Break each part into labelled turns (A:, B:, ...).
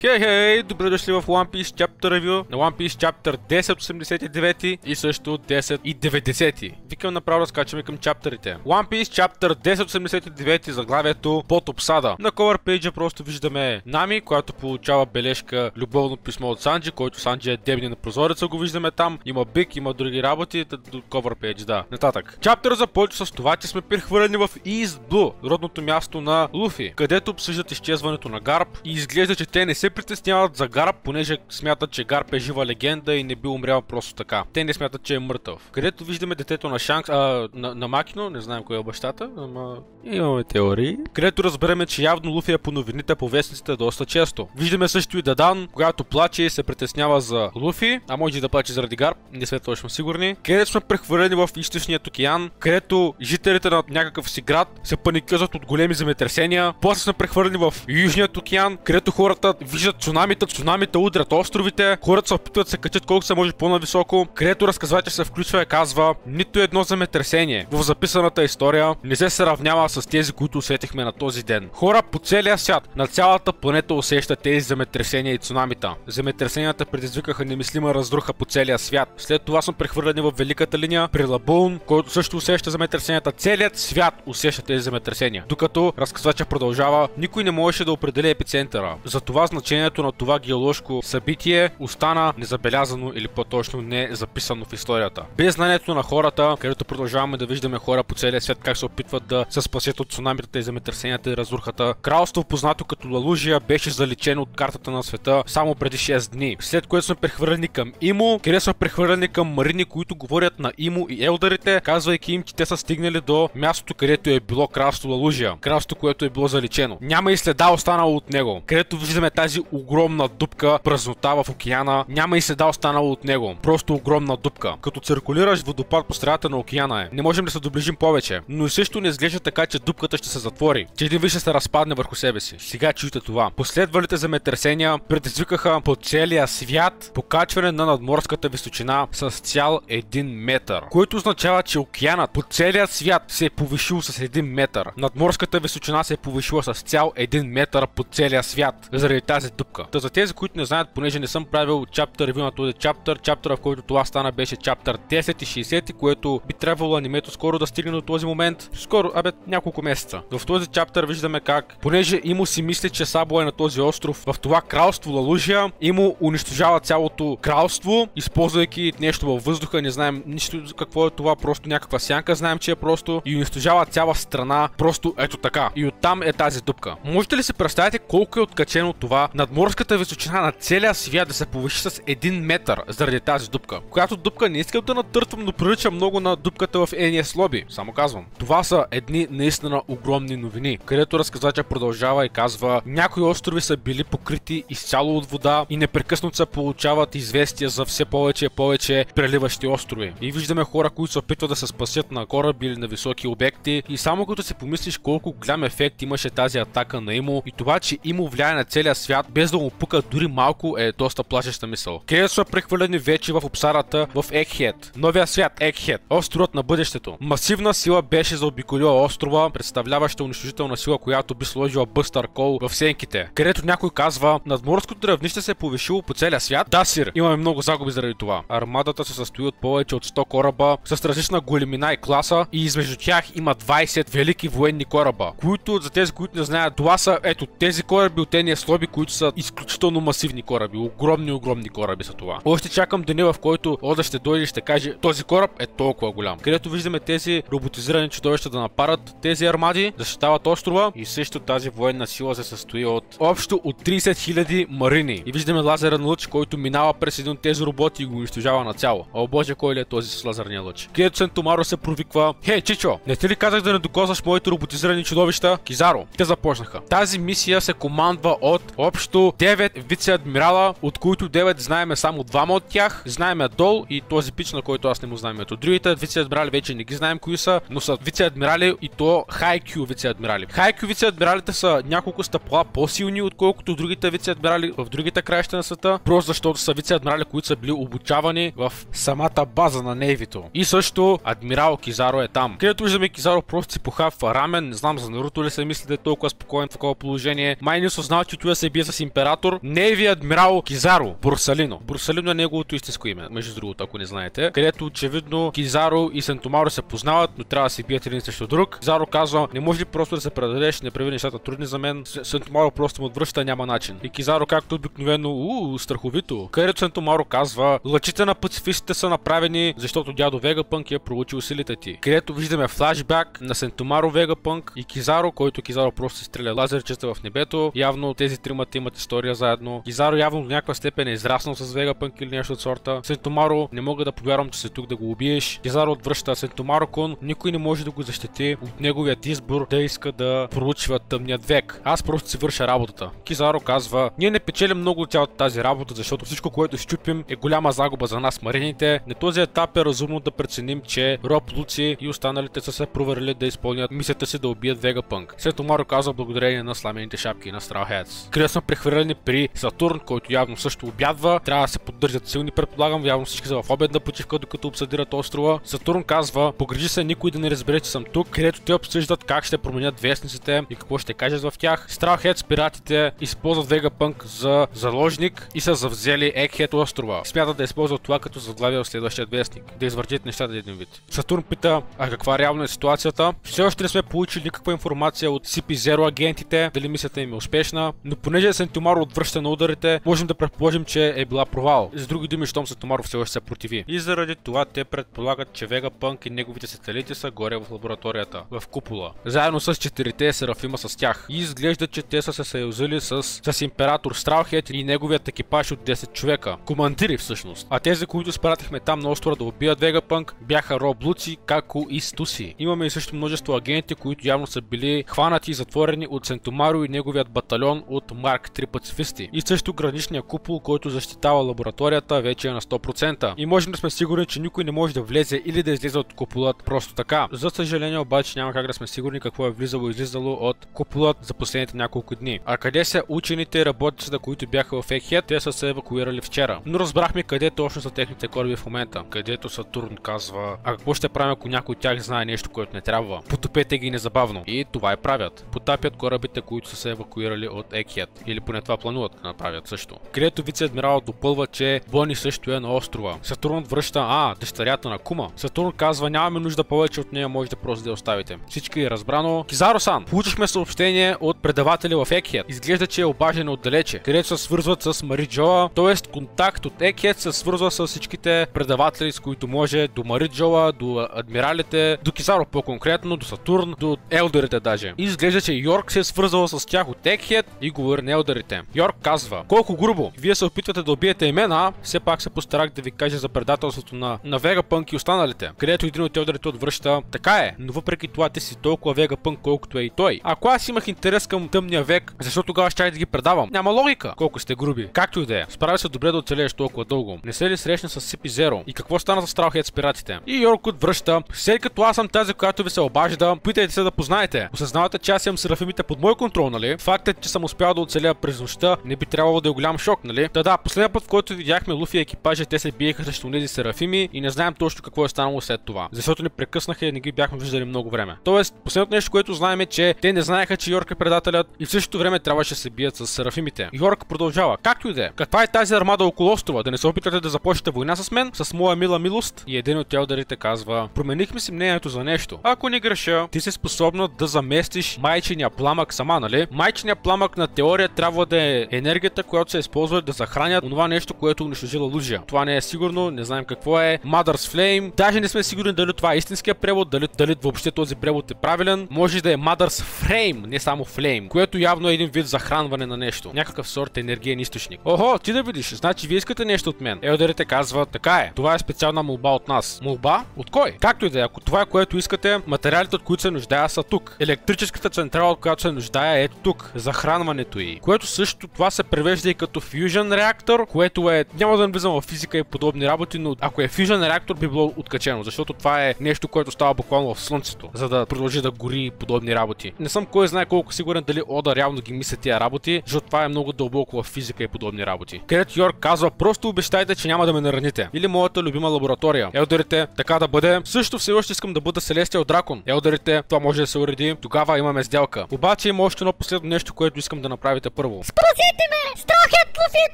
A: Хей, добре дошли в One Piece Chapter Review на One Piece Chapter 1089 и също 1090. Викам направо да скачаме към чаптерите. One Piece Chapter 1089 заглавието под обсада. На cover пейджа просто виждаме Нами, която получава бележка любовно писмо от Санджи, който Санджи е дебни на прозореца, го виждаме там. Има Биг, има други работи, cover пейдж, да. Нататък. Чаптер започва с това, че сме прехвърлени в East Blue, родното място на Луфи, където обсъждат изчезването на Гарп и изглежда, че те не се притесняват за Гарп, понеже смятат, че Гарп е жива легенда и не би умрял просто така. Те не смятат, че е мъртъв. Където виждаме детето на Шанкс, на Макино, не знаем кой е бащата, ама имаме теории. Където разбереме, че явно Луфи е по новините, по вестниците доста често. Виждаме също и Дадан, когато плаче и се притеснява за Луфи, а може и да плаче заради Гарп, не сме точно сигурни. Където сме прехвърлени в източният океан, където жителите на някакъв си град се паникьозат от големи земетресения. После сме прехвърлени в Южният океан, където хората виждат цунамита удрят островите, хората се опитват да се качат колко се може по-нависоко, където разказвача се включва и казва: нито едно земетресение в записаната история не се равнява с тези, които усетихме на този ден. Хора по целия свят, на цялата планета усещат тези земетресения и цунамита. Земетресенията предизвикаха немислима разруха по целия свят. След това сме прехвърлени в Великата линия при Лабун, който също усеща земетресенията. Целият свят усеща тези земетресения. Докато разказвача продължава, никой не можеше да определи епицентъра. Затова значението на това геоложко събитие остана незабелязано или по-точно не записано в историята. Без знанието на хората, където продължаваме да виждаме хора по целия свят как се опитват да се спасят от цунамитата и земетресенията и разрухата, кралство, познато като Лалужия, беше заличено от картата на света само преди 6 дни. След което сме прехвърлени към Имо, където сме прехвърлени към марини, които говорят на Имо и елдерите, казвайки им, че те са стигнали до мястото, където е било кралство Лалужия. Кралство, което е било заличено. Няма и следа останало от него. Където виждаме тази огромна дупка, празнота в океана, няма и следа останало от него. Просто огромна дупка. Като циркулираш водопад по средата на океана е. Не можем да се доближим повече, но и също не изглежда така, че дупката ще се затвори, че един вид ще се разпадне върху себе си. Сега чуйте това. Последвалите земетресения предизвикаха по целия свят покачване на надморската височина с цял 1 метър, което означава, че океанът по целия свят се е повишил с 1 метър. Надморската височина се е повишила с цял 1 метър по целия свят заради тази дупка. Та за тези, които не знаят, понеже не съм правил чаптер ревю на този чаптера, в който това стана, беше чаптер 10 и 60, което би трябвало анимето скоро да стигне до този момент. Скоро, няколко месеца. В този чаптер виждаме как, понеже Имо си мисли, че Сабо е на този остров, в това кралство Лалужия, Имо унищожава цялото кралство, използвайки нещо във въздуха, не знаем нищо какво е това, просто някаква сянка, знаем, че е просто, и унищожава цяла страна, просто ето така. И оттам е тази дупка. Можете ли си представите колко е откачено това надморската височина на целия свят да се повиши с 1 метър заради тази дупка? Която дупка не искам да натъртвам, но прилича много на дупката в NES Lobby, само казвам. Това са едни наистина огромни новини, където разказвача продължава и казва: някои острови са били покрити изцяло от вода и непрекъснато се получават известия за все повече и повече преливащи острови. И виждаме хора, които се опитват да се спасят на кораби или на високи обекти, и само като си помислиш колко голям ефект имаше тази атака на Имо и това, че Имо влияе на целия свят без да му пука дори малко, е доста плашеща мисъл. Където са прехвърлени вече в обсадата в Егхед, новия свят Егхед, островът на бъдещето. Масивна сила беше заобиколила острова, представляваща унищожителна сила, която би сложила Бъстър Кол в сенките. Където някой казва: надморското равнище се е повишило по целия свят. Да, сир, имаме много загуби заради това. Армадата се състои от повече от 100 кораба с различна големина и класа, и измежду тях има 20 велики военни кораба, които, за тези, които не знаят, това са ето тези кораби от NES Lobby, които са изключително масивни кораби, огромни кораби са това. Още чакам деня, в който Ода ще дойде и ще каже: този кораб е толкова голям. Където виждаме тези роботизирани чудовища да нападат тези армади, защитават острова, и също тази военна сила се състои от общо от 30 000 марини. И виждаме лазерен лъч, който минава през един от тези роботи и го унищожава нацяло. О боже, кой ли е този с лазерния лъч? Където Сентомаро се провиква: хей, Чичо, не ти ли казах да не докоснеш моите роботизирани чудовища? Кизаро. Те започнаха. Тази мисия се командва от общо 9 вице-адмирала, от които 9 знаеме само двама от тях. Знаеме Дол и този пич, на който аз не му знаем. Ето другите вице-адмирали вече не ги знаем кои са, но са вице-адмирали, и то High-Q вице-адмирали. High-Q вице-адмиралите са няколко стъпала по-силни, отколкото другите вице-адмирали в другите краища на света, просто защото са вице-адмирали, които са били обучавани в самата база на Нейвито. И също адмирал Кизаро е там. Където виждаме Кизаро просто си похапва рамен, не знам за Наруто ли се мисли да е толкова спокоен в такова положение. Май не осъзнава, че той се бие с с император Неви адмирал Кизаро Борсалино. Борсалино е неговото истинско име, между другото, ако не знаете. Където очевидно Кизаро и Сентомаро се познават, но трябва да се бият един срещу друг. Кизаро казва: не може ли просто да се предадеш, не прави нещата трудни за мен. Сентомаро просто му отвръща, няма начин. И Кизаро, както обикновено, страховито. Където Сентомаро казва: лъчите на пацифистите са направени, защото дядо Вегапънк е проучил силите ти. Където виждаме флашбак на Сентомаро, Вегапънк и Кизаро, който Кизаро просто се стреля лазерчета в небето. Явно тези тримата имат история заедно. Кизаро явно до някаква степен е израснал с Вегапънк или нещо от сорта. Сентомаро: не мога да повярвам, че си тук да го убиеш. Кизаро отвръща: Сентомаро кун, никой не може да го защити от неговият избор да иска да проучва тъмният век. Аз просто си върша работата. Кизаро казва: ние не печелим много от цялата тази работа, защото всичко, което щупим, е голяма загуба за нас, марините. На този етап е разумно да преценим, че Роб, Луци и останалите са се проверили да изпълнят мисията си да убият Вегапънк. Сентомаро казва: благодарение на сламените шапки на Straw Hats. Където сме прехвърлени при Сатурн, който явно също обядва. Трябва да се поддържат силни, предполагам. Явно всички са в обедна почивка, докато обсъдират острова. Сатурн казва: погрижи се никой да не разбере, че съм тук, където те обсъждат как ще променят вестниците и какво ще кажат в тях. Straw Hats, пиратите, използват Вегапънк за заложник и са завзели Егхед острова. Смятат да използват това като заглавие в следващия вестник, да извъртят нещата един вид. Сатурн пита: а каква реално е ситуацията? Все още не сме получили никаква информация от CP0 агентите, дали мисията им е успешна, но понеже Сентомаро отвръща на ударите, можем да предположим, че е била провал. С други думи, щом Сентомаро все още се противи. И заради това те предполагат, че Вегапънк и неговите сателити са горе в лабораторията, в купола, заедно с 4-те серафима с тях. И изглежда, че те са се съюзили с император Стралхет и неговият екипаж от 10 човека. Командири всъщност. А тези, които спратихме там на острова да убият Вегапънк, бяха Роб, Луци, Како и Стуси. Имаме и също множество агенти, които явно са били хванати и затворени от Сентомаро и неговият батальон от Марк 3 пацифисти. И също граничния купол, който защитава лабораторията, вече е на 100%. И можем да сме сигурни, че никой не може да влезе или да излезе от куполът просто така. За съжаление обаче няма как да сме сигурни какво е влизало и излизало от куполът за последните няколко дни. А къде са учените и работниците, които бяха в Егхед? Те са се евакуирали вчера. Но разбрахме къде точно са техните кораби в момента. Където Сатурн казва: а какво ще правим, ако някой от тях знае нещо, което не трябва? Потопете ги незабавно. И това и правят. Потапят корабите, които са се евакуирали от Егхед. Или поне това плануват да направят също. Където вице-адмиралът допълва, че Бони също е на острова. Сатурн връща: дъщерята на Кума. Сатурн казва: нямаме нужда повече от нея, може да просто да я оставите. Всички е разбрано. Кизаро-сан, получихме съобщение от предаватели в Егхед. Изглежда, че е обажен отдалече, където се свързват с Мари Джоа, т.е. контакт от Егхед се свързва с всичките предаватели, с които може, до Мари Джоа, до адмиралите, до Кизаро по-конкретно, до Сатурн, до елдерите даже. И изглежда, че Йорк се е свързал с тях от Егхед и говори на елдерите. Йорк казва: колко грубо! Вие се опитвате да убиете имена, все пак се постарах да ви кажа за предателството на Вегапънк и останалите. Където един от елдерите отвръща: така е, но въпреки това ти си толкова Вегапънк, колкото е и той. Ако аз имах интерес към тъмния век, защо тогава щях да ги предавам? Няма логика. Колко сте груби. Както и да е. Справи се добре да оцелееш толкова дълго. Не се ли срещна с CP0? И какво стана с Straw Hats пиратите? И Йорк отвръща: след като аз съм тази, която ви се обажда, питайте се да познаете. Осъзнавате, че аз имам серафимите под мой контрол, нали? Фактът, че съм успял да оцеля през нощта, не би трябвало да е голям шок, нали? Да, последния път, в който видяхме Луфи и екипажа, те се биеха срещу тези серафими и не знаем точно какво е станало след това. Защото ни прекъснаха и не ги бяхме виждали много време. Тоест, последното нещо, което знаем е, че те не знаеха, че Йорк е предателят и в същото време трябваше да се бият с серафимите. Йорк продължава: както и да е. Каква е тази армада около острова? Да не се опитате да започнете война с мен? С моя мила милост? И един от елдерите казва: променихме си мнението за нещо. Ако не греша, ти си способна да заместиш майчиния пламък сама, нали? Майчиния пламък на теория трябва да е енергията, която се използва да захранят онова нещо, което унищожила Лужия. Това не е сигурно, не знаем какво е. Mother's Flame. Даже не сме сигурни дали това е истинския превод, дали въобще този превод е правилен. Може да е Mother's Frame, не само Flame, което явно е един вид захранване на нещо. Някакъв сорт енергиен източник. Охо, ти да видиш, значи вие искате нещо от мен. Елдерите казват: така е, това е специална молба от нас. Молба? От кой? Както и да е, ако това е което искате, материалите, от които се нуждая, са тук. Електрическата централа, от която се нуждая, е ето тук. Захранването й. Което също това се превежда и като Fusion реактор, което е, няма да навлизам в физика и подобни работи, но ако е Fusion реактор, би било откачено, защото това е нещо, което става буквално в слънцето, за да продължи да гори подобни работи. Не съм кой знае колко сигурен дали Ода реално ги мисли тия работи, защото това е много дълбоко в физика и подобни работи. Където Йорк казва: просто обещайте, че няма да ме нараните. Или моята любима лаборатория. Елдерите: така да бъде. Също все още искам да бъда Селестиал дракон. Елдерите: това може да се уреди. Тогава имаме сделка. Обаче има още едно последно нещо, което искам да направите първо.
B: Спасете ме! Страхът Луфи е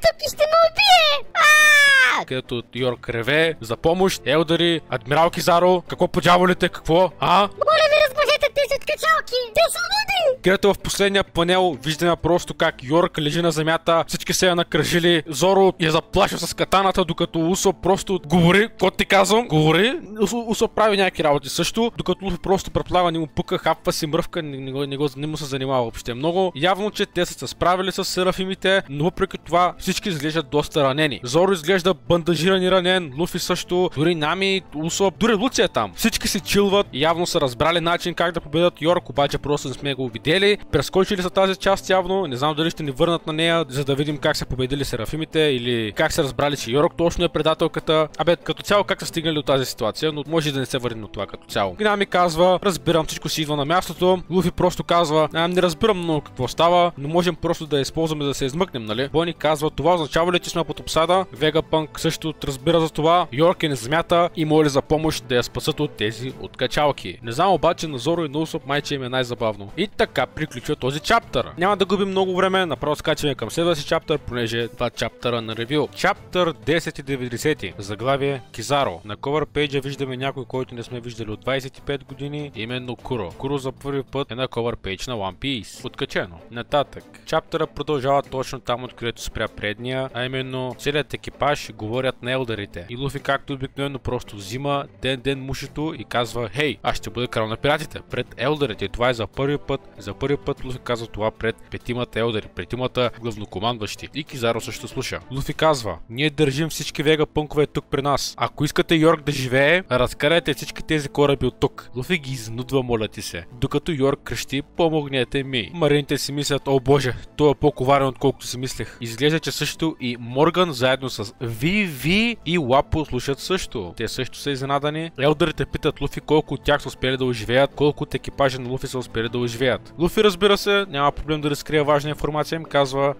B: тук и ще ме убие!
A: Където Йорк реве за помощ. Елдари, адмирал Кизаро, какво по дяволите, какво?
B: Моля ви, размажете тези откачалки! Те са луди!
A: Където в последния панел виждаме просто как Йорк лежи на земята, всички се я накръжили, Зоро я заплашва с катаната, докато Усоп просто говори, каквото ти казвам, говори. Усоп прави някакви работи също, докато Луфи просто преплава, не му пука, хапва си мръвка, не му се занимава въобще много. Явно, че те са се справили с серафимите, но въпреки това всички изглеждат доста ранени. Зоро изглежда бандажиран и ранен, Луфи също, дори Нами, Усоп, дори Луция там. Всички си чилват и явно са разбрали начин как да победят Йорк, обаче просто не сме го видели. Прескочили са тази част явно, не знам дали ще ни върнат на нея, за да видим как са победили серафимите или как са разбрали, че Йорк точно е предателката. Като цяло как са стигнали до тази ситуация, но може да не се върнем от това като цяло. Нами казва, разбирам, всичко си идва на мястото. Луфи просто казва, не разбирам много какво става, но можем просто да използваме да се измъкнем, нали? Бони казва, това означава ли, че сме под обсада? Вегапънк също разбира за това. Йорк е на земята и моли за помощ да я спасат от тези откачалки. Не знам обаче на Зоро и на Усоп майче им е най-забавно. И така приключва този чаптър. Няма да губим много време, направо скачаме към следващия чаптър, понеже това чаптъра на ревю. Чаптър 10 и 90. Заглавие Кизаро. На cover пейджа виждаме някой, който не сме виждали от 25 години, именно Куро. Куро за първи път е на cover пейдж на One Piece. Откачено. Нататък. Чаптъра продължава точно там, откъдето спря предния, а именно целият екипаж говорят на елдерите. И Луфи както обикновено просто взима ден мушито и казва, хей, аз ще бъда крал на пиратите пред елдерите. И това е за първи път. За първи път Луфи казва това пред петимата елдери, петимата главнокомандващи. И Кизаро също слуша. Луфи казва, ние държим всички вегапънкове тук при нас. Ако искате Йорк да живее, разкарайте всички тези кораби от тук. Луфи ги изнудва, моля ти се. Докато Йорк крещи, помогнете ми. Марините си мислят, о боже, той е по-коварен отколкото си мислех. Изглежда, че също и Морган заедно с Виви и Лапо слушат също. Те също са изненадани. Елдерите питат Луфи колко от тях са успели да оживеят, колко от екипажа на Луфи са успели да оживеят. Луфи, разбира се, няма проблем да разкрие важна информация, им казва,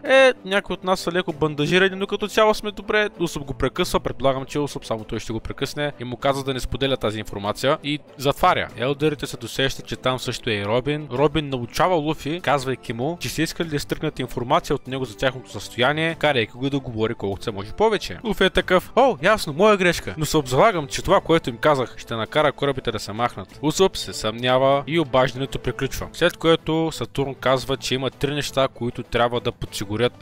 A: някои от нас са леко бандажирани, но като цяло сме добре. Усоп го прекъсва, предполагам, че Усоп само той ще го прекъсне и му казва да не споделя тази информация и затваря. Елдерите се досещат, че там също е и Робин. Робин научава Луфи, казвайки му, че са искали да изтръгнат информация от него за тяхното състояние, карайки го да говори колкото се може повече. Луфи е такъв, ясно, моя грешка, но се обзалагам, че това, което им казах, ще накара корабите да се махнат. Усоп се съмнява и обаждането приключва. След което Сатурн казва, че има три неща, които трябва да подсигурят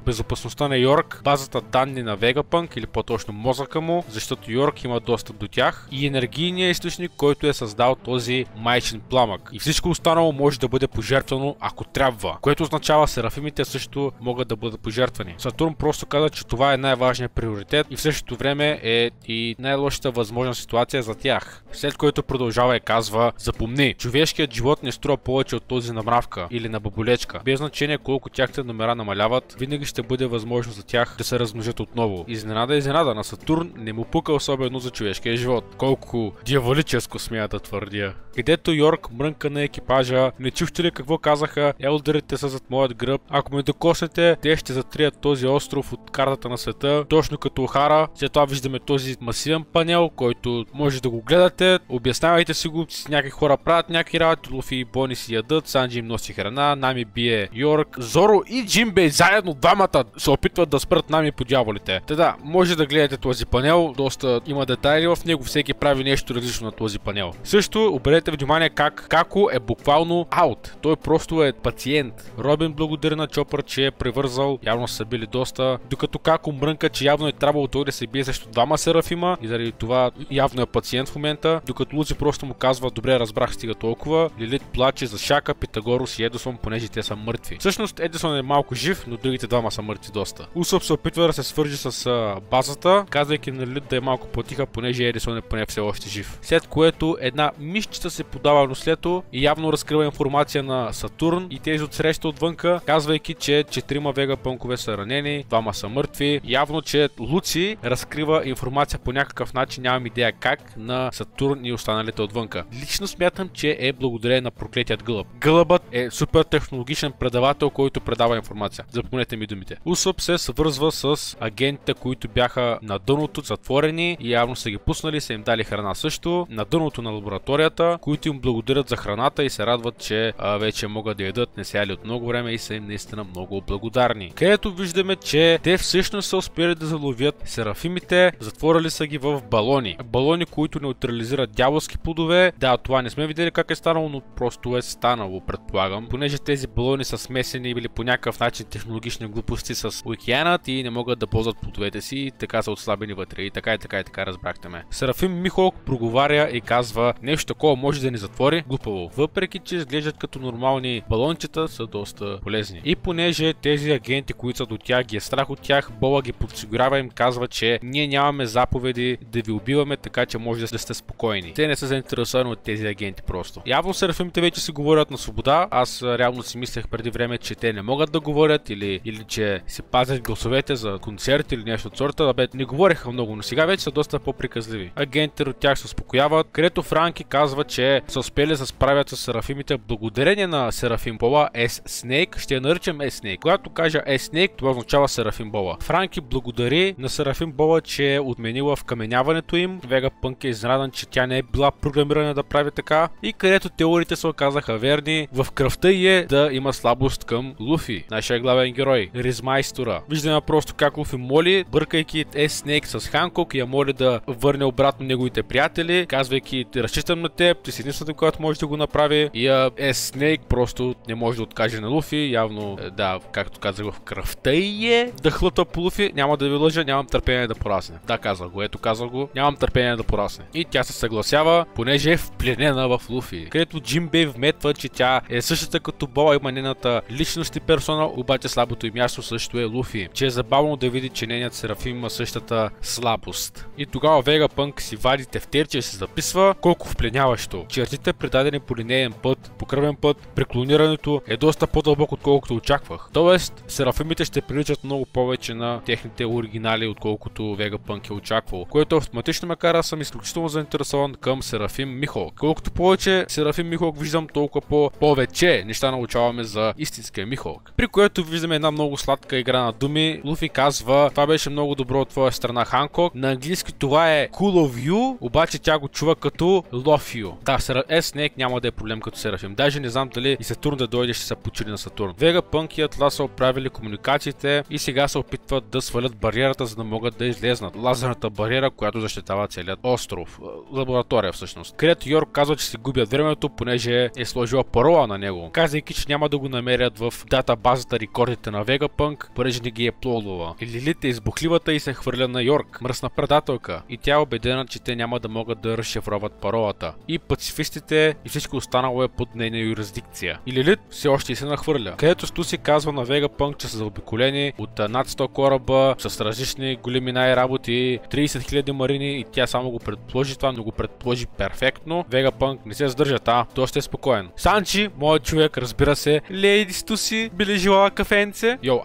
A: безопасността на Йорк, базата данни на Вегапънк или по-точно мозъка му, защото Йорк има достъп до тях и енергийният източник, който е създал този майчин пламък. И всичко останало може да бъде пожертвано, ако трябва, което означава серафимите също могат да бъдат пожертвани. Сатурн просто каза, че това е най-важният приоритет и в същото време е и най-лошата възможна ситуация за тях. След което продължава и казва, запомни, човешкият живот не струва повече от този на мравка или на баболечка. Без значение колко тяхте номера намаляват, винаги ще бъде възможно за тях да се размножат отново. Изненада на Сатурн не му пука особено за човешкия живот. Колко дяволическо смея да твърдя. Където Йорк мрънка на екипажа, не чухте ли какво казаха, елдерите са зад моят гръб, ако ме докоснете, те ще затрият този остров от картата на света, точно като Охара. След това виждаме този масивен панел, който може да го гледате, обяснявайте си го, някакви хора правят някакви работи, Луфи и Бони си ядат, Санджи им носи храна, Нами бие Йорк, Зоро и Джимбей заедно двамата се опитват да спрат Нами по дяволите. Да, може да гледате този панел, доста има детайли в него, всеки прави нещо различно на този панел. Също обърнете внимание как Како е буквално аут, той просто е пациент. Робин благодари на Чопър, че е превързал, явно са били доста, докато Како мрънка, че явно е трябвало той да се бие срещу двама серафима и заради това явно е пациент в момента, докато Луци просто му казва, добре, разбрах, стига толкова. Лилит плаче за Шака, Питагорус и Едисон, понеже те са мъртви. Всъщност Едисон е малко жив, но другите двама са мъртви доста. Усоп се опитва да се свържи с базата, казвайки на Лилит да е малко потиха, понеже Едисон е поне все още жив. След което една мишчица се подава Нослето и явно разкрива информация на Сатурн и тези отсреща отвънка, казвайки, че 4 вегапънкове са ранени, двама са мъртви. Явно, че Луци разкрива информация по някакъв начин, нямам идея как, на Сатурн и останалите отвънка. Лично смятам, че е благодарение на проклетият гълъб. Гълъбът е супер технологичен предавател, който предава информация. Запомнете ми думите. Усоп се свързва с агентите, които бяха на дъното, затворени и явно са ги пуснали, са им дали храна също. На дъното на лабораторията, които им благодарят за храната и се радват, че вече могат да ядат, не са яли от много време и са им наистина много благодарни. Където виждаме, че те всъщност са успели да заловят серафимите, затворили са ги в балони. Балони, които неутрализират дяволски плодове. Да, това не сме видели как е станало, но просто е станало, предполагам. Понеже тези балони са смесени или по някакъв начин технологични глупости с океанът и не могат да ползват плодовете си и така са отслабени вътре. И така, разбрахте ме. Серафим Михолк проговаря и казва: нещо такова може да ни затвори. Глупаво. Въпреки че изглеждат като нормални балончета, са доста полезни. И понеже тези агенти, които са до тях, ги е страх от тях, Бола ги подсигурява и им казва, че ние нямаме заповеди да ви убиваме, така че може да сте спокойни. Те не са заинтересовани от тези агенти просто. Явно серафимите вече си говорят на свобода. Аз реално си мислех преди време, че те не могат да говорят или че си пазят гласовете за концерт или нещо от сорта. Абе, не говореха много, но сега вече са доста по-приказливи. Агентите от тях се успокояват, където Франки казва, че са успели да се справят с серафимите благодарение на Серафим Бола S-Snake. Ще я наричам S-Snake. Когато кажа S-Snake, това означава Серафим Бола. Франки благодари на Серафим Бола, че е отменила вкаменяването им. Вегапънк е изненадан, че тя не е била програмирана да прави така. И където теориите се оказаха верни, в кръвта й е да има слабост към Луфи, нашия главен герой, Ризмайстора. Виждаме просто как Луфи моли, бъркайки S-Snake с Ханкок, и я моли да върне обратно неговите приятели, казвайки: разчитам на теб, ти си единствената, която може да го направи. И S-Snake просто не може да откаже на Луфи. Явно, да, както казах, в кръвта й е да хлъта по Луфи. Няма да ви лъжа, нямам търпение да порасне. Да, казах го, ето казах го, нямам търпение да порасне. И тя се съгласява, понеже е впленена в Луфи. Където Джимбей вметва, че тя е същата като Бола, има нейната личност и персона, обаче слабото й място също е Луфи. Че е забавно да види, че нейният серафим има същата слабост. И тогава Вегапънк си вади тефтерче и се записва колко впленяващо. Чертите, предадени по линеен път, по кръвен път, при клонирането е доста по-дълбоко, отколкото очаквах. Тоест, серафимите ще приличат много повече на техните оригинали, отколкото Вегапънк е очаквал. Което автоматично ме кара, съм изключително заинтересован към Серафим Михолк. Колкото повече Серафим Михолк виждам, толкова повече неща научаваме за истинския Михолк. При което виждаме една много сладка игра на думи. Луфи казва: това беше много добро от твоя страна, Ханкок. На английски това е cool of you, обаче тя го чува като love you. Да, S-Snake няма да е проблем като Серафим. Даже не знам дали и Сатурн да дойде, ще са почили на Сатурн. Вегапънк и Атлас са оправили комуникациите и сега се опитват да свалят бариерата, за да могат да излезнат. Лазерната бариера, която защитава целият остров. Лаборатория всъщност. Където Йорк казва, че си губят времето, понеже е сложила парола на него, казайки, че няма да го намерят в датабазата рекордите на Вегапънк, понеже не ги е плодова. И Лилит е избухливата и се хвърля на Йорк, мръсна предателка. И тя е убедена, че те няма да могат да разшифроват паролата. И пацифистите и всичко останало е под нейна юрисдикция. И Лилит все още се нахвърля. Където Стуси казва на Вегапънк, че са заобиколени от над 100 кораба с различни големи най-работи, 30 000 марини, и тя само го предположи това, но го предположи перфектно. Вегапънк не се сдържа, доста е спокоен. Санчи, моят човек, разбира се, лейди Стуси, би ли желала кафенце? Йо,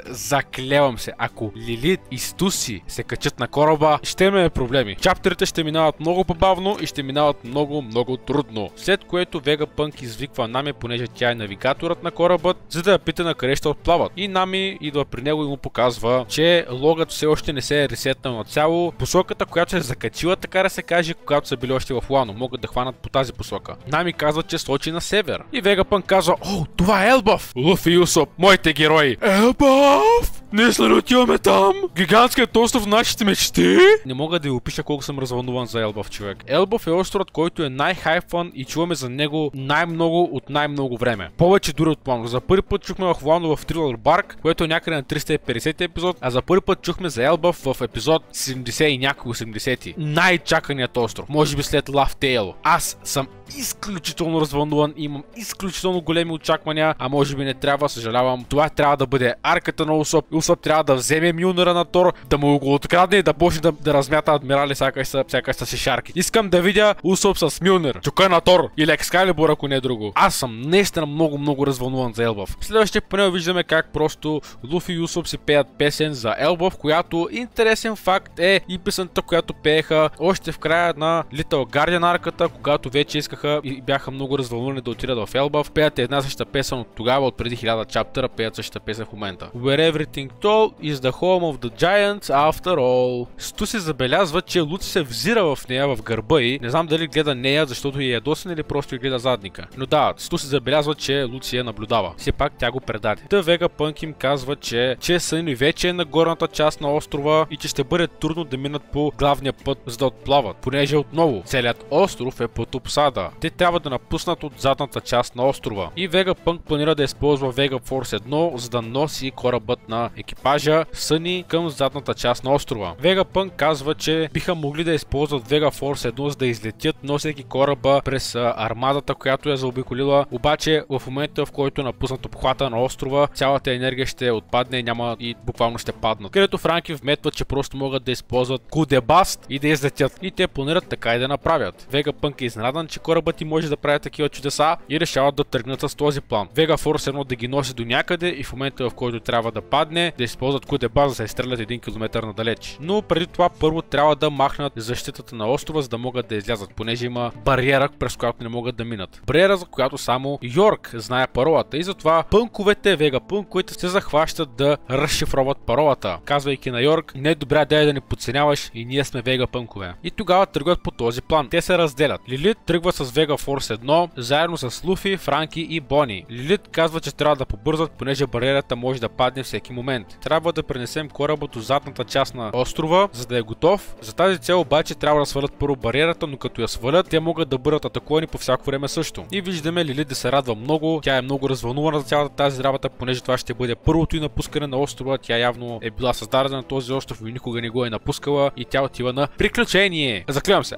A: заклевам се, ако Лилит и Стуси се качат на кораба, ще имаме проблеми. Чаптерите ще минават много по-бавно и ще минават много трудно. След което Вегапънк извиква Нами, понеже тя е навигаторът на корабът, за да я пита на къде ще отплават. И Нами идва при него и му показва, че логът все още не се е ресетнал на цяло. Посоката, която се е закачила, така да се каже, когато са били още в Лано, могат да хванат по тази посока. Нами казва, че сочи на север. И Вегапънк казва: о, това е Елбав! Луфи и Усоп, моите герои! Елбав! Днес ли отиваме там? Гигантският остров на нашите мечти? Не мога да ви опиша колко съм развълнуван за Елбав, човек. Елбав е островът, който е най-хайфан и чуваме за него най-много от най-много време. Повече дори от Плано. За първи път чухме в Лано в Трилър Барк, което е някъде на 350 епизод, а за първи път чухме за Елбав в епизод 70 и няколко 80. Най-чаканият остров. Може би след Лав Тейл. Аз съм изключително развълнуван, имам изключително големи очаквания, а може би не трябва, съжалявам. Това трябва да бъде арката на Усоп. Усоп трябва да вземе Мюлнера на Тор, да му го открадне и да почне да размята адмирали сякаш са си шарки. Искам да видя Усоп с Мюлнер, чука на Тор или Екскалибур, ако не е друго. Аз съм наистина много развълнуван за Елбав. В следващия панел виждаме как просто Луфи и Усоп си пеят песен за Елбав, която, интересен факт, е и песента, която пееха още в края на Little Guardian арката, когато вече искаха тръгнаха и бяха много развълнувани да отидат в Елбав. Пеят една същата песен от тогава, от преди 1000 чаптера, пеят същата песен в момента. Where everything tall is the home of the giants after all. Сту се забелязва, че Луци се взира в нея, в гърба й. Не знам дали гледа нея, защото е ядосен или просто гледа задника. Но да, Сту се забелязва, че Луци я наблюдава. Все пак тя го предаде. Та Вегапънк им казва, че Съни вече е на горната част на острова и че ще бъде трудно да минат по главния път, за да отплават, понеже отново целият остров е под обсада. Те трябва да напуснат от задната част на острова. И Вегапънк планира да използва Vega Force 1, за да носи корабът на екипажа Съни към задната част на острова. Вегапънк казва, че биха могли да използват Vega Force 1, за да излетят, носейки кораба през армадата, която я заобиколила. Обаче в момента, в който напуснат обхвата на острова, цялата енергия ще отпадне и няма и буквално ще паднат. Където Франки вметват, че просто могат да използват Кудебаст и да излетят. И те планират така и да направят. Вегапънк е изненадан, че корабът им може да прави такива чудеса и решават да тръгнат с този план. Vega Force 1 да ги носи до някъде и в момента, в който трябва да падне, да използват Кудебаст, за да се изстрелят 1 км надалеч. Но преди това първо трябва да махнат защитата на острова, за да могат да излязат, понеже има бариера, през която не могат да минат. Бариера, за която само Йорк знае паролата и затова пънковете, Вегапънковете се захващат да разшифроват паролата, казвайки на Йорк: не е добре да ни подценяваш и ние сме Вегапънкове. И тогава тръгват по този план. Те се разделят. Лилит тръгва с Vega Force 1, заедно с Луфи, Франки и Бони. Лилит казва, че трябва да побързат, понеже бариерата може да падне всеки момент. Трябва да пренесем кораба до задната част на острова, за да е готов. За тази цел обаче трябва да свалят първо бариерата, но като я свалят, те могат да бъдат атакувани по всяко време също. И виждаме Лилит да се радва много. Тя е много развълнувана за цялата тази работа, понеже това ще бъде първото й напускане на острова. Тя явно е била създадена на този остров и никога не го е напускала и тя отива на приключение. Заклевам се.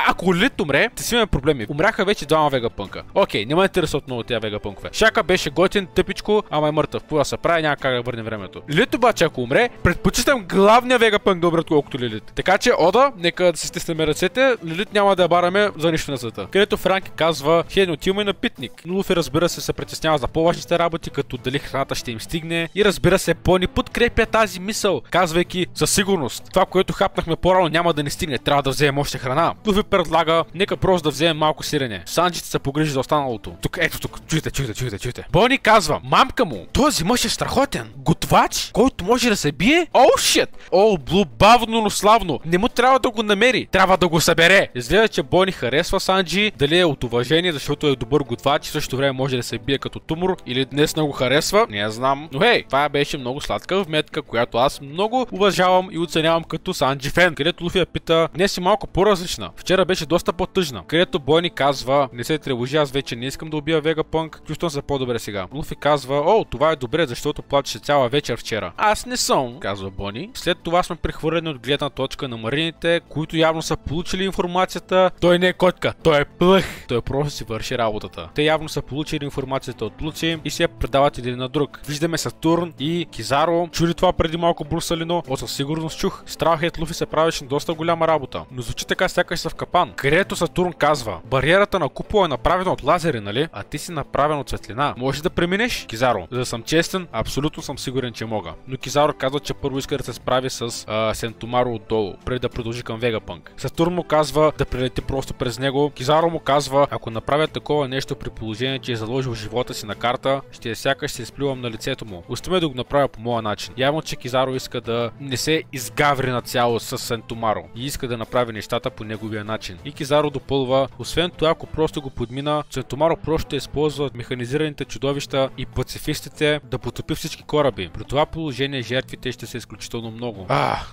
A: Ако Лилит умре, ще си имаме проблеми. Умряха вече двама Вегапънка. Окей, не ме интересуват много тия Вегапънкове. Шака беше готин, тъпичко, ама е мъртъв. Какво да се прави, няма как да върне времето. Лилит обаче, ако умре, предпочитам главния Вегапънк да умре, отколкото Лилит. Така че, Ода, нека да си стиснем ръцете. Лилит няма да я бараме за нищо на света. Където Франки казва: хей, отиваме на питник. Но Луфи, разбира се притеснява за по-важните работи, като дали храната ще им стигне. И разбира се, Бони подкрепя тази мисъл, казвайки: със сигурност това, което хапнахме по-рано, няма да ни стигне. Трябва да вземем още храна. Луфи предлага: нека просто да вземем малко сирене. Санджи се погрижи за останалото. Тук, ето тук, чуйте. Бони казва: мамка му, този мъж е страхотен. Готвач, който може да се бие. Оу, шит! Оу, Блу, бавно, но славно. Не му трябва да го намери. Трябва да го събере. Изглежда, че Бони харесва Санджи. Дали е от уважение, защото е добър готвач и в същото време може да се бие като тумор, или днес не го харесва, не я знам. Но хей, това беше много сладка вметка, която аз много уважавам и оценявам като Санджи фен. Където Луфи я пита: днес си малко по-различна. Вчера беше доста по-тъжна. Където Бони казва: не се тревожи, аз вече не искам да убия Вегапънк, чувствам се по-добре сега. Луфи казва: о, това е добре, защото плачеше цяла вечер вчера. Аз не съм, казва Бони. След това сме прехвърлени от гледна точка на марините, които явно са получили информацията. Той не е котка, той е плъх. Той просто си върши работата. Те явно са получили информацията от Луци и се я предават един на друг. Виждаме Сатурн и Кизаро. Чули това преди малко Брусалино? О, със сигурност чух. Страхът Луфи се правеше доста голяма работа, но звучи така сякаш са в капан. Където Сатурн казва: бариерата на купола е направена от лазери, нали? А ти си направен от светлина. Може да преминеш, Кизаро? За да съм честен, абсолютно съм сигурен, че мога. Но Кизаро казва, че първо иска да се справи с Сентомаро отдолу, преди да продължи към Вегапънк. Сатурн му казва да прелети просто през него. Кизаро му казва: ако направя такова нещо при положение, че е заложил живота си на карта, ще сякаш се изплювам на лицето му. Оставаме да го направя по моя начин. Явно, че Кизаро иска да не се изгаври на цяло с Сентомаро и иска да направи нещата по неговия начин. И Кизаро допълва: освен това, ако просто го подмина, Сентомаро просто ще използва механизираните чудовища и пацифистите да потопи всички кораби. При това положение жертвите ще са изключително много.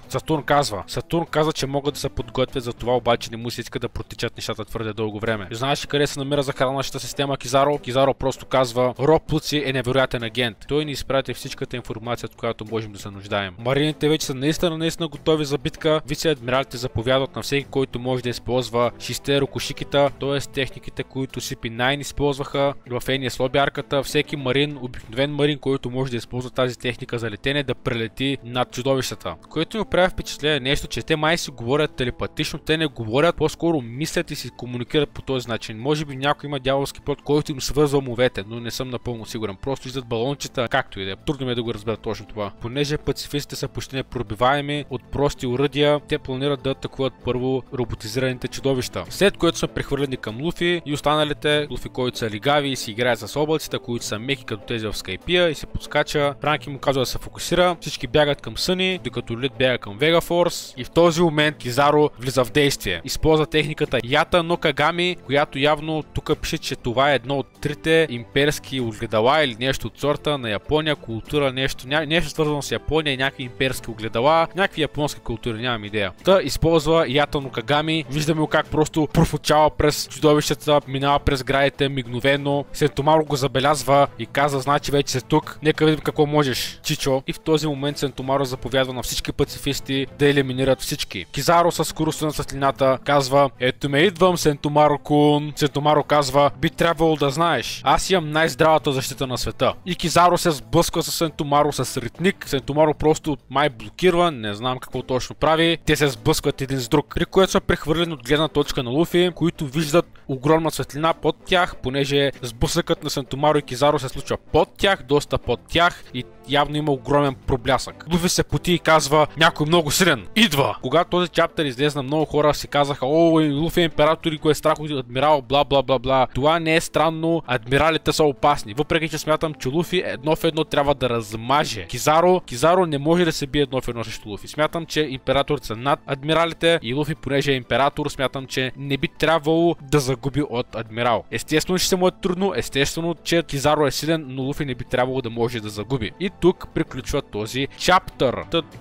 A: Сатурн казва, че могат да се подготвят, за това обаче не му се иска да протичат нещата твърде дълго време. Знаеш ли къде се намира захранващата система Кизаро? Кизаро просто казва: Роб Луци е невероятен агент. Той ни изпрати всичката информация, от която можем да се нуждаем. Марините вече са наистина готови за битка. Вице-адмиралите заповядат на всеки, който може да използва 6 рокошикита, т.е. техниките, които CP9 използваха в Ениес Лоби арката. Всеки марин, обикновен марин, който може да използва тази техника за летене, да прелети над чудовищата. Което ми прави впечатление нещо, че те май си говорят телепатично, те не говорят, по-скоро мислят и си комуникират по този начин. Може би някой има дяволски плод, който им свързва умовете, но не съм напълно сигурен. Просто издат балончета, както и да е. Трудно ми е да го разбера точно това. Понеже пацифистите са почти непробиваеми от прости оръдия, те планират да атакуват първо роботизираните чудовища. След което сме прехвърлени прехвърлени към Луфи и останалите Луфи, които са лигави и си играят с облаците, които са меки като тези в Скайпия и се подскача. Франки му казва да се фокусира, всички бягат към Съни, докато Лид бяга към Вегафорс и в този момент Кизаро влиза в действие. Използва техниката Ята но Кагами, която явно тук пише, че това е едно от трите имперски огледала или нещо от сорта на Япония, култура, нещо свързано с Япония и някакви имперски огледала, някакви японски култури, нямам идея. Та използва Ята но Кагами, виждаме го как просто профучава през чудовищата, минава през градите мигновено. Сентомаро го забелязва и казва, значи вече се тук, нека видим какво можеш, Чичо. И в този момент Сентомаро заповядва на всички пацифисти да елиминират всички. Кизаро със скоростта на светлината казва, ето ме идвам, Сентомаро-кун. Сентомаро казва, би трябвало да знаеш, аз имам най-здравата защита на света. И Кизаро се сблъсква с Сентомаро с ритник. Сентомаро просто май блокира, не знам какво точно прави. Те се сблъскват един с друг. При което са прехвърлени от гледна точка на Луфи, които виждат огромна светлина под тях, понеже сблъсъкът на Сентомаро и Кизаро се случва под тях, доста под тях и явно има огромен проблясък. Луфи се поти и казва, някой много силен, идва! Когато този чаптър излезна, много хора си казаха, о, Луфи е император и кой е страх от адмирал, бла бла бла бла. Това не е странно, адмиралите са опасни. Въпреки че смятам, че Луфи едно в едно трябва да размаже Кизаро. Кизаро не може да се бие едно в едно срещу Луфи. Смятам, че императорите са над адмиралите и Луфи, понеже е император, смятам, че не би трябвало да загуби от адмирал. Естествено, че ще му е трудно, естествено, че Кизаро е силен, но Луфи не би трябвало да може да загуби. И тук приключва този чаптър.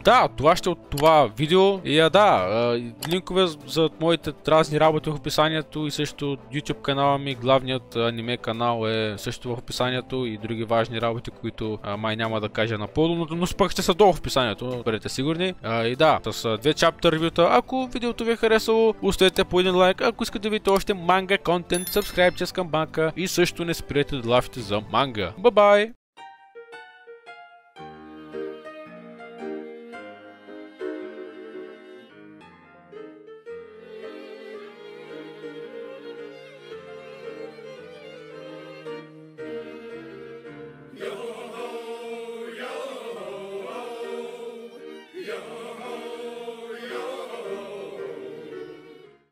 A: Да, това ще от това видео. И линкове за моите разни работи в описанието и също YouTube канала ми, главният аниме канал е също в описанието и други важни работи, които май няма да кажа напълно, но пък ще са долу в описанието, бъдете сигурни. С две чаптър ревюта. Ако видеото ви е харесало, оставете по един лайк. Ако искате да видите още манга контент, subscribe с камбанка и също не спирайте да лафите за манга. Бай-бай!
C: Yo.